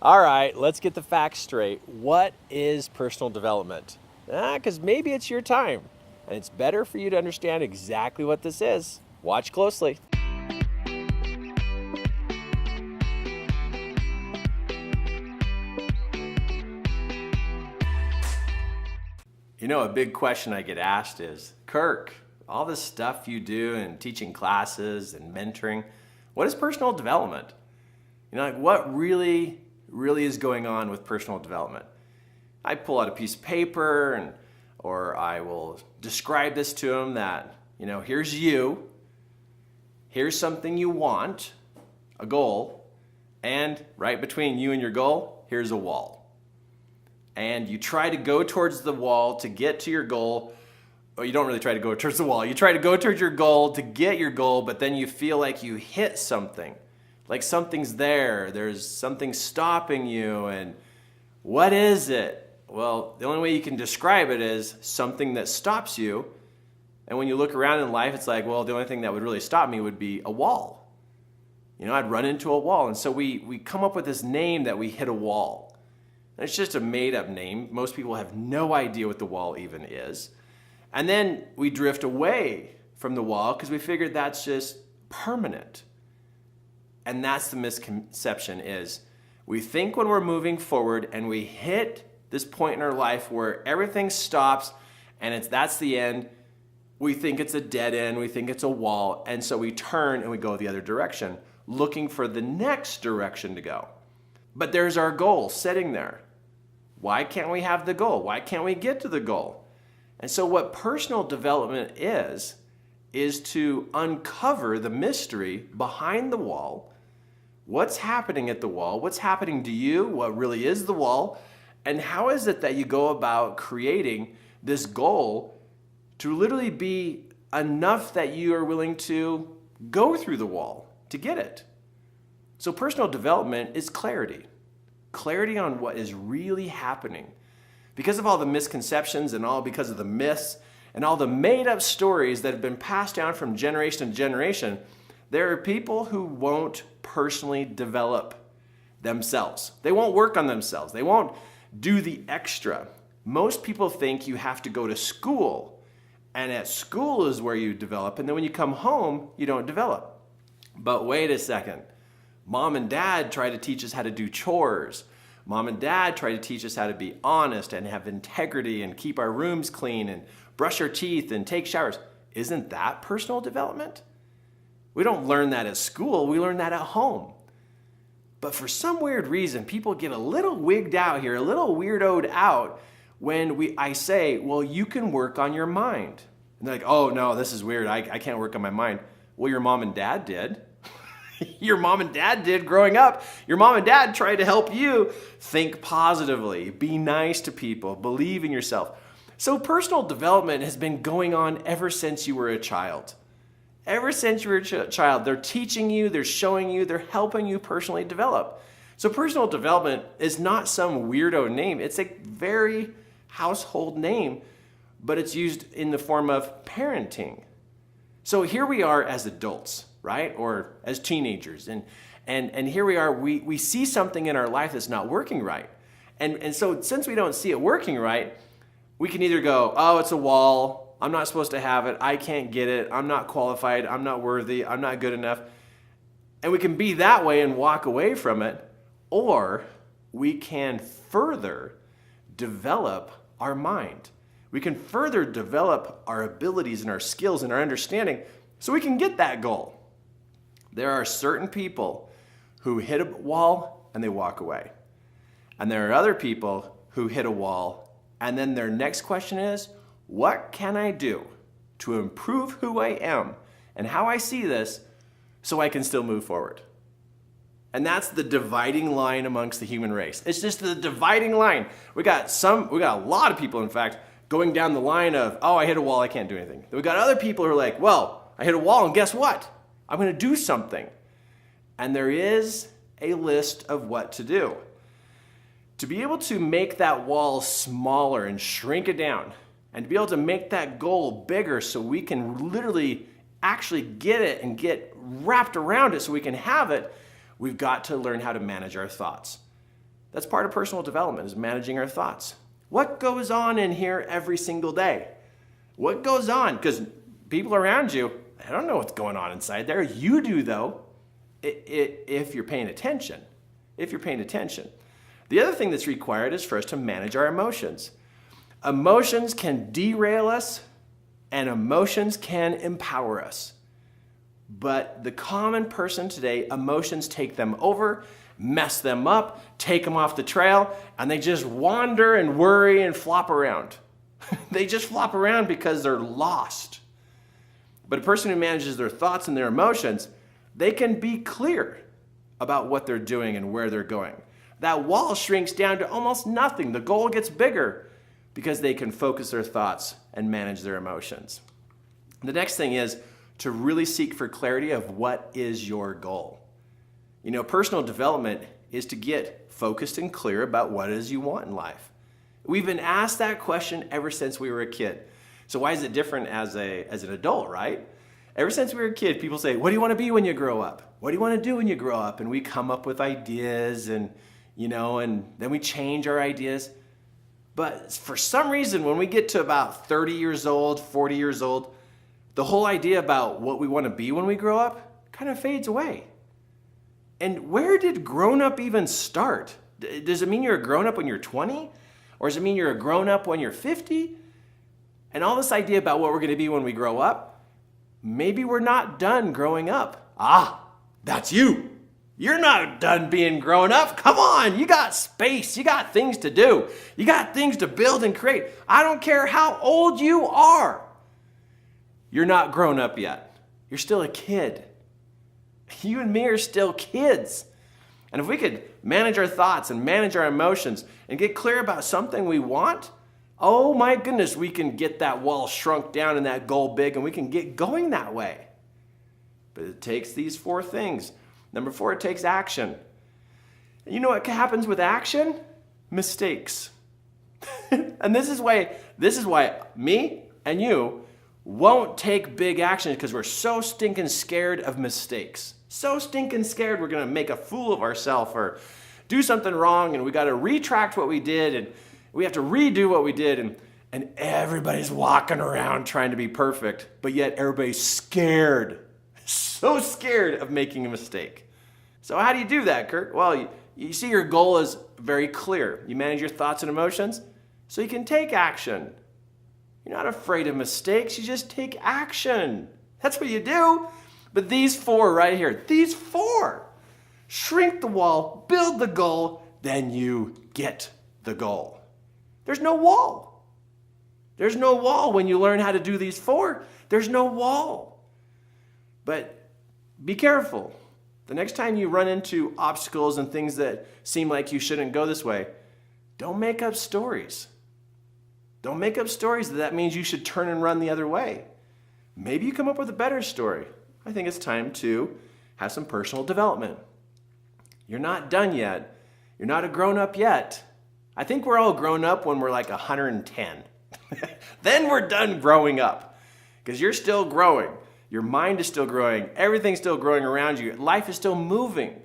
All right, let's get the facts straight. What is personal development? Because maybe it's your time, and it's better for you to understand exactly what this is. Watch closely. You know, a big question I get asked is, Kirk, all this stuff you do and teaching classes and mentoring, what is personal development? Like what really is going on with personal development? I pull out a piece of paper or I will describe this to them that, here's you, here's something you want, a goal, and right between you and your goal, here's a wall. And you try to go towards the wall to get to your goal. Or you don't really try to go towards the wall. You try to go towards your goal to get your goal, but then you feel like you hit something. Like something's there. There's something stopping you. And what is it? Well, the only way you can describe it is something that stops you. And when you look around in life, it's like, well, the only thing that would really stop me would be a wall. I'd run into a wall. And so we come up with this name that we hit a wall. And it's just a made-up name. Most people have no idea what the wall even is. And then we drift away from the wall because we figured that's just permanent. And that's the misconception is we think when we're moving forward and we hit this point in our life where everything stops and that's the end, we think it's a dead end, we think it's a wall, and so we turn and we go the other direction, looking for the next direction to go. But there's our goal sitting there. Why can't we have the goal? Why can't we get to the goal? And so what personal development is to uncover the mystery behind the wall. What's happening at the wall? What's happening to you? What really is the wall? And how is it that you go about creating this goal to literally be enough that you are willing to go through the wall to get it? So personal development is clarity. Clarity on what is really happening. Because of all the misconceptions and all because of the myths and all the made-up stories that have been passed down from generation to generation, there are people who won't personally develop themselves. They won't work on themselves. They won't do the extra. Most people think you have to go to school, and at school is where you develop, and then when you come home, you don't develop. But wait a second. Mom and dad try to teach us how to do chores. Mom and dad try to teach us how to be honest and have integrity and keep our rooms clean and brush our teeth and take showers. Isn't that personal development? We don't learn that at school, we learn that at home. But for some weird reason, people get a little wigged out here, a little weirdoed out when I say, well, you can work on your mind. And they're like, oh no, this is weird, I can't work on my mind. Well, your mom and dad did. Your mom and dad did growing up. Your mom and dad tried to help you think positively, be nice to people, believe in yourself. So personal development has been going on ever since you were a child. Ever since you were a child, they're teaching you, they're showing you, they're helping you personally develop. So personal development is not some weirdo name. It's a very household name, but it's used in the form of parenting. So here we are as adults, right? Or as teenagers. And here we are, we see something in our life that's not working right. And so since we don't see it working right, we can either go, oh, it's a wall, I'm not supposed to have it, I can't get it, I'm not qualified, I'm not worthy, I'm not good enough. And we can be that way and walk away from it, or we can further develop our mind. We can further develop our abilities and our skills and our understanding so we can get that goal. There are certain people who hit a wall and they walk away. And there are other people who hit a wall and then their next question is, what can I do to improve who I am and how I see this so I can still move forward? And that's the dividing line amongst the human race. It's just the dividing line. We got a lot of people, in fact, going down the line of, oh, I hit a wall, I can't do anything. Then we got other people who are like, well, I hit a wall and guess what? I'm going to do something. And there is a list of what to do. To be able to make that wall smaller and shrink it down, and to be able to make that goal bigger so we can literally actually get it and get wrapped around it so we can have it, we've got to learn how to manage our thoughts. That's part of personal development, is managing our thoughts. What goes on in here every single day? What goes on? Because people around you, I don't know what's going on inside there. You do, though, if you're paying attention. If you're paying attention. The other thing that's required is for us to manage our emotions. Emotions can derail us, and emotions can empower us. But the common person today, emotions take them over, mess them up, take them off the trail, and they just wander and worry and flop around. They just flop around because they're lost. But a person who manages their thoughts and their emotions, they can be clear about what they're doing and where they're going. That wall shrinks down to almost nothing. The goal gets bigger because they can focus their thoughts and manage their emotions. The next thing is to really seek for clarity of what is your goal. You know, personal development is to get focused and clear about what it is you want in life. We've been asked that question ever since we were a kid. So why is it different as an adult, right? Ever since we were a kid, people say, what do you want to be when you grow up? What do you want to do when you grow up? And we come up with ideas and then we change our ideas. But for some reason, when we get to about 30 years old, 40 years old, the whole idea about what we want to be when we grow up kind of fades away. And where did grown up even start? Does it mean you're a grown up when you're 20? Or does it mean you're a grown up when you're 50? And all this idea about what we're going to be when we grow up, maybe we're not done growing up. Ah, that's you. You're not done being grown up. Come on, you got space. You got things to do. You got things to build and create. I don't care how old you are. You're not grown up yet. You're still a kid. You and me are still kids. And if we could manage our thoughts and manage our emotions and get clear about something we want, oh my goodness, we can get that wall shrunk down and that goal big, and we can get going that way. But it takes these 4 things. Number 4, it takes action. And you know what happens with action? Mistakes. And this is why me and you won't take big action, because we're so stinking scared of mistakes. So stinking scared we're going to make a fool of ourselves or do something wrong, and we got to retract what we did, and we have to redo what we did, and everybody's walking around trying to be perfect, but yet everybody's scared. So scared of making a mistake. So how do you do that, Kirk? Well, you see your goal is very clear. You manage your thoughts and emotions so you can take action. You're not afraid of mistakes. You just take action. That's what you do. But these 4 right here, these 4, shrink the wall, build the goal, then you get the goal. There's no wall. There's no wall when you learn how to do these 4. There's no wall. But be careful. The next time you run into obstacles and things that seem like you shouldn't go this way, don't make up stories. Don't make up stories that means you should turn and run the other way. Maybe you come up with a better story. I think it's time to have some personal development. You're not done yet. You're not a grown-up yet. I think we're all grown up when we're like 110. Then we're done growing up because you're still growing. Your mind is still growing. Everything's still growing around you. Life is still moving.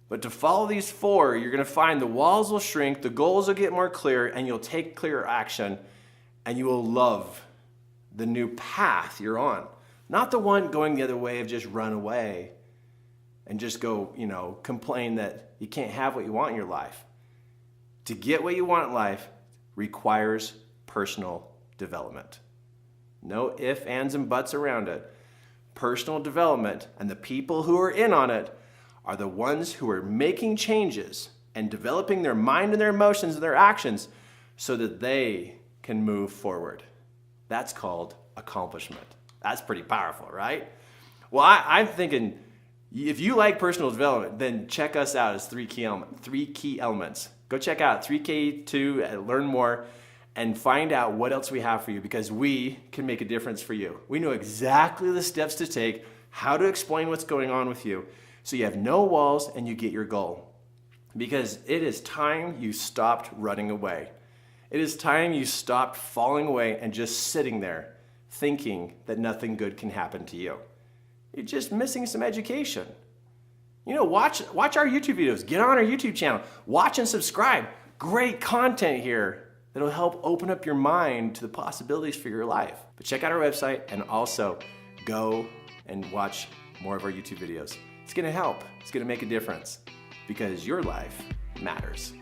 But to follow these 4, you're going to find the walls will shrink, the goals will get more clear, and you'll take clear action, and you will love the new path you're on. Not the one going the other way of just run away and just go, complain that you can't have what you want in your life. To get what you want in life requires personal development. No ifs, ands, and buts around it. Personal development, and the people who are in on it are the ones who are making changes and developing their mind and their emotions and their actions so that they can move forward. That's called accomplishment. That's pretty powerful, right? Well, I'm thinking if you like personal development, then check us out as 3 key elements. Go check out 3K2, learn more, and find out what else we have for you, because we can make a difference for you. We know exactly the steps to take, how to explain what's going on with you, so you have no walls and you get your goal. Because it is time you stopped running away. It is time you stopped falling away and just sitting there thinking that nothing good can happen to you. You're just missing some education. Watch our YouTube videos. Get on our YouTube channel. Watch and subscribe. Great content here that'll help open up your mind to the possibilities for your life. But check out our website and also go and watch more of our YouTube videos. It's gonna help. It's gonna make a difference because your life matters.